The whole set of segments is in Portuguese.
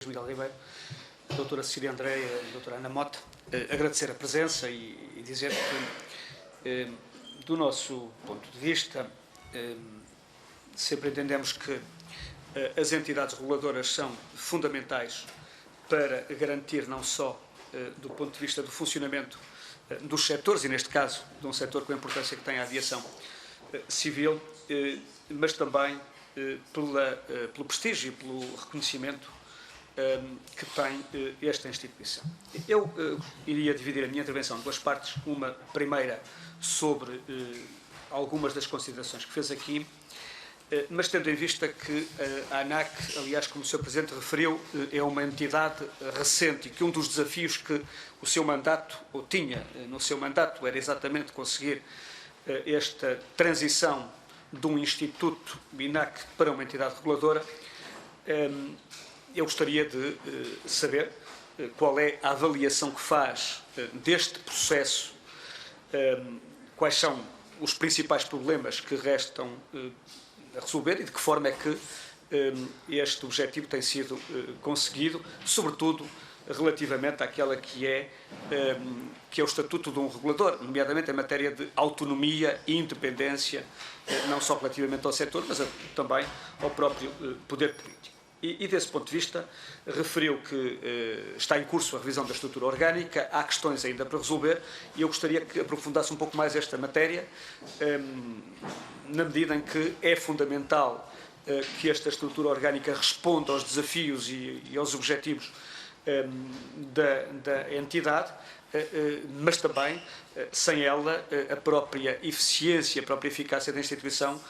Miguel Ribeiro, a doutora Cecília Andréia e a doutora Ana Mota, agradecer a presença e dizer que, do nosso ponto de vista, sempre entendemos que as entidades reguladoras são fundamentais para garantir não só do ponto de vista do funcionamento dos setores, e neste caso de um setor com a importância que tem a aviação civil, mas também pelo prestígio e pelo reconhecimento que tem esta instituição. Eu iria dividir a minha intervenção em duas partes. Uma primeira sobre algumas das considerações que fez aqui, mas tendo em vista que a ANAC, aliás, como o Sr. Presidente referiu, é uma entidade recente e que um dos desafios que o seu mandato, ou tinha no seu mandato, era exatamente conseguir esta transição de um instituto, o INAC, para uma entidade reguladora. Eu gostaria de saber qual é a avaliação que faz deste processo, quais são os principais problemas que restam a resolver e de que forma é que este objetivo tem sido conseguido, sobretudo relativamente àquela que é o estatuto de um regulador, nomeadamente em matéria de autonomia e independência, não só relativamente ao setor, mas também ao próprio poder político. E desse ponto de vista, referiu que está em curso a revisão da estrutura orgânica, há questões ainda para resolver, e eu gostaria que aprofundasse um pouco mais esta matéria, na medida em que é fundamental que esta estrutura orgânica responda aos desafios e aos objetivos da entidade, mas também, sem ela, a própria eficiência, a própria eficácia da instituição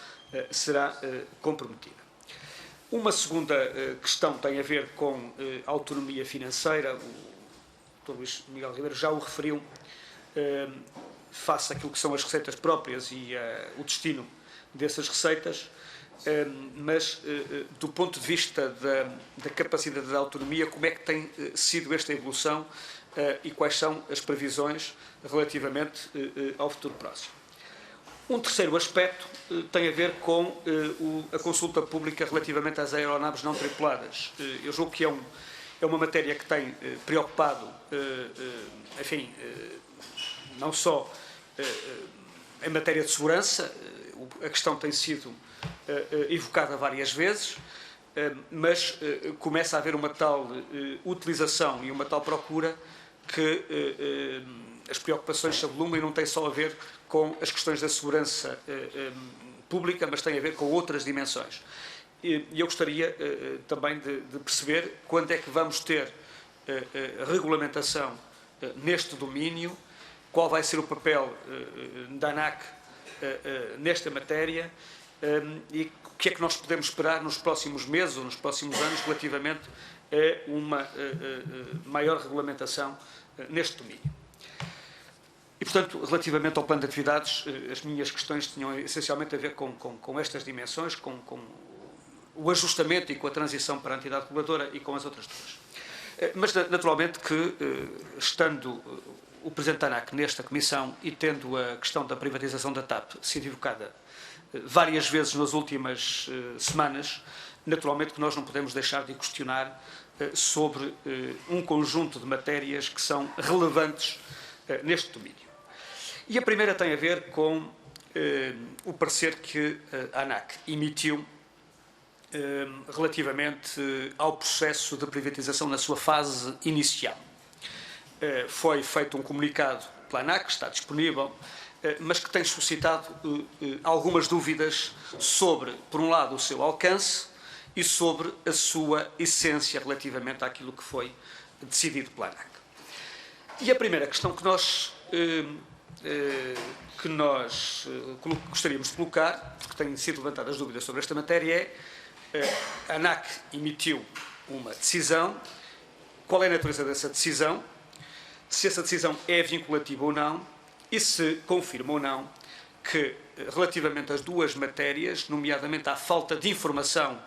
será comprometida. Uma segunda questão tem a ver com a autonomia financeira. O Dr. Luís Miguel Ribeiro já o referiu, face àquilo que são as receitas próprias e o destino dessas receitas, mas do ponto de vista da capacidade da autonomia, como é que tem sido esta evolução e quais são as previsões relativamente ao futuro próximo. Um terceiro aspecto tem a ver com a consulta pública relativamente às aeronaves não tripuladas. Eu julgo que é uma matéria que tem preocupado, enfim, não só em matéria de segurança, a questão tem sido evocada várias vezes, mas começa a haver uma tal utilização e uma tal procura que as preocupações se avolumam e não tem só a ver com as questões da segurança pública, mas tem a ver com outras dimensões. E eu gostaria também de perceber quando é que vamos ter regulamentação neste domínio, qual vai ser o papel da ANAC nesta matéria e o que é que nós podemos esperar nos próximos meses ou nos próximos anos relativamente a uma maior regulamentação neste domínio. E, portanto, relativamente ao plano de atividades, as minhas questões tinham essencialmente a ver com estas dimensões, com o ajustamento e com a transição para a entidade reguladora e com as outras duas. Mas, naturalmente, que, estando o Presidente da ANAC nesta comissão e tendo a questão da privatização da TAP sido evocada várias vezes nas últimas semanas, naturalmente que nós não podemos deixar de questionar sobre um conjunto de matérias que são relevantes neste domínio. E a primeira tem a ver com o parecer que a ANAC emitiu relativamente ao processo de privatização na sua fase inicial. Foi feito um comunicado pela ANAC, que está disponível, mas que tem suscitado algumas dúvidas sobre, por um lado, o seu alcance e sobre a sua essência relativamente àquilo que foi decidido pela ANAC. E a primeira questão que nós gostaríamos de colocar, porque têm sido levantadas dúvidas sobre esta matéria, é a ANAC emitiu uma decisão, qual é a natureza dessa decisão, se essa decisão é vinculativa ou não, e se confirma ou não que, relativamente às duas matérias, nomeadamente à falta de informação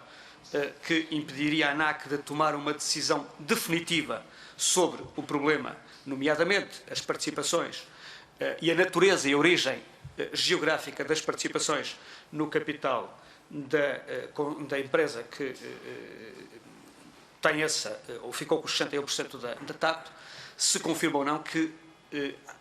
que impediria a ANAC de tomar uma decisão definitiva sobre o problema, nomeadamente as participações e a natureza e a origem geográfica das participações no capital da empresa que tem ou ficou com os 61% da TAP, se confirma ou não que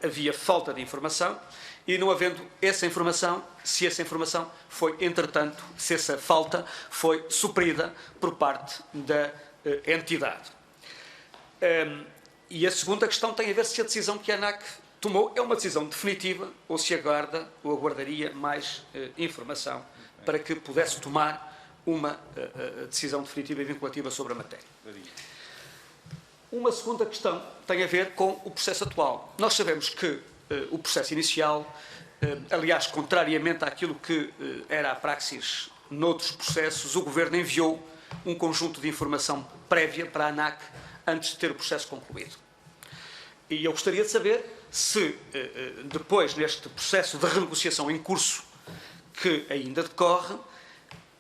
havia falta de informação e, não havendo essa informação, se essa informação foi, entretanto, se essa falta foi suprida por parte da entidade. E a segunda questão tem a ver se a decisão que a ANAC tomou é uma decisão definitiva ou se aguarda ou aguardaria mais informação para que pudesse tomar uma decisão definitiva e vinculativa sobre a matéria. Uma segunda questão tem a ver com o processo atual. Nós sabemos que o processo inicial, aliás, contrariamente àquilo que era a praxis noutros processos, o Governo enviou um conjunto de informação prévia para a ANAC antes de ter o processo concluído. E eu gostaria de saber se, depois deste processo de renegociação em curso que ainda decorre,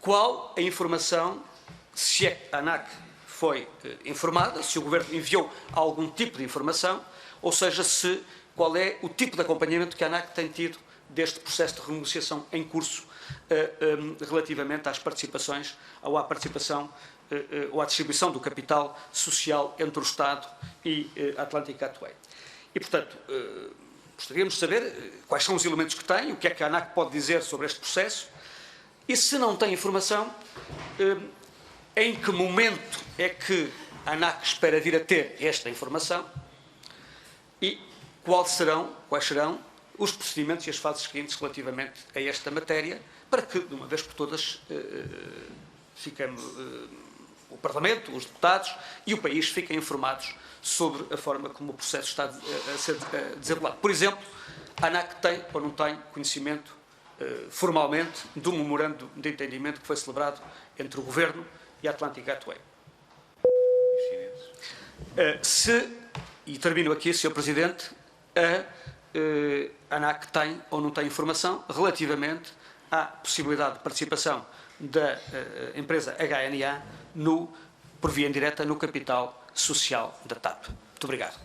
qual a informação, se é que a ANAC foi informada, se o Governo enviou algum tipo de informação, ou seja, qual é o tipo de acompanhamento que a ANAC tem tido deste processo de renegociação em curso relativamente às participações, ou à participação ou à distribuição do capital social entre o Estado e a Atlantic Gateway. E, portanto, gostaríamos de saber quais são os elementos que tem, o que é que a ANAC pode dizer sobre este processo, e se não tem informação, em que momento é que a ANAC espera vir a ter esta informação e quais serão os procedimentos e as fases seguintes relativamente a esta matéria, para que, de uma vez por todas, o Parlamento, os deputados e o país fiquem informados sobre a forma como o processo está a ser desenrolado. Por exemplo, a ANAC tem ou não tem conhecimento formalmente do memorando de entendimento que foi celebrado entre o Governo e a Atlantic Gateway. E termino aqui, Sr. Presidente, a ANAC tem ou não tem informação relativamente à possibilidade de participação da empresa HNA por via indireta no capital social da TAP. Muito obrigado.